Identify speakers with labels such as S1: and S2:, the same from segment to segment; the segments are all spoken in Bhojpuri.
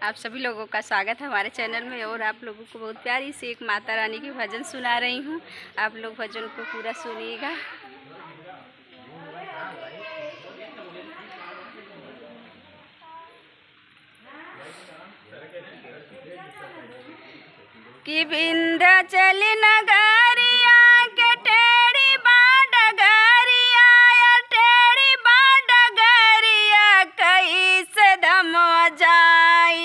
S1: आप सभी लोगों का स्वागत है हमारे चैनल में। और आप लोगों को बहुत प्यारी से एक माता रानी की भजन सुना रही हूँ। आप लोग भजन को पूरा सुनिएगा। कि विंध्याचल नगरिया के टेढ़ी बाडगरिया टेढ़ी बाडगरिया कैसे धमवा जाई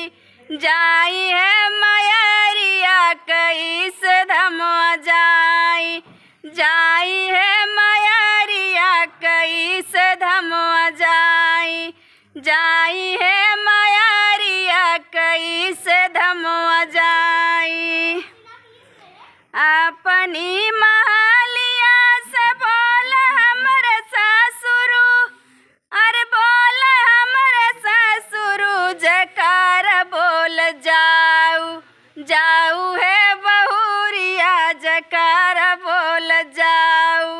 S1: है मयरिया कैसे धमवा जाई है मयरिया कैसे धमवा जाई है मयरिया कैसे धमवा जाई। अपनी महलिया से बोल हमर ससुरु अरे बोल हमर ससुरु जकार बोल जाऊ है बहुरिया जकार बोल जाऊ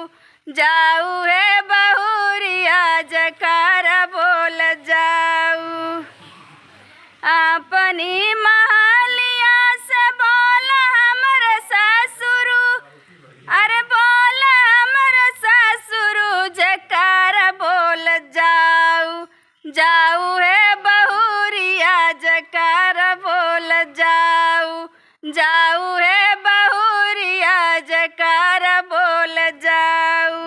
S1: है बहुरिया जकार बोल जाऊ। अपनी महलिया से बोल हमर ससुरु अरे बोल हमर ससुरु जकार बोल जाऊ है बहुरिया जकार बोल जाऊ है बहुरिया जकार बोल जाऊ।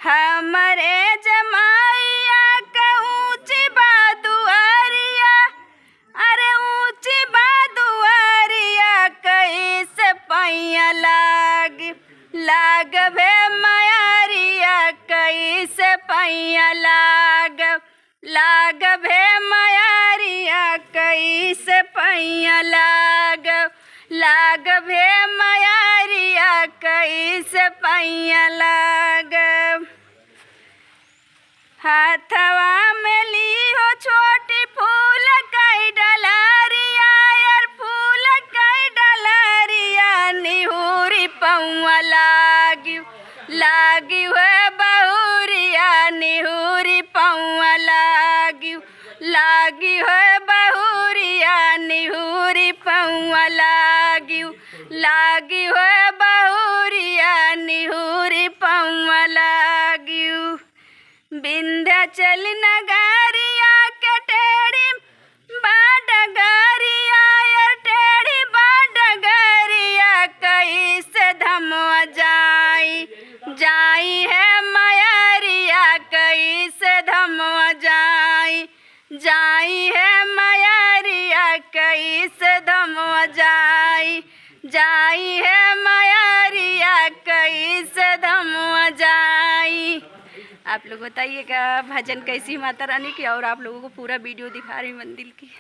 S1: हमरे जमाइया के ऊंची बादुआरिया अरे ऊंची बादुआरिया कैसे पैया लाग भे मयरिया कैसे पैया लाग भे मयरिया कैसे पैया लाग भे मयरिया कैसे पैया लाग। हाथवा में ली हो छोटी फूल कई डलरिया यार फूल कई डलरिया निहुरी पौआ लागी है बहुरिया निहुरी पौआ लागी है बहुरिया निहुरी पौआ लागी है बहुरिया निहुरी पौआ लागी। विंध्याचल नगरिया के टेढ़ी बाडगरिया टेढ़ी बाडगरिया कैसे धमवा जाई है मयरिया कैसे धमवा जाई है मयरिया कैसे धमवा जाई है मयरिया कैसे धमवा जाई। आप लोग बताइएगा भजन कैसी माता रानी की, और आप लोगों को पूरा वीडियो दिखा रही मंदिर की।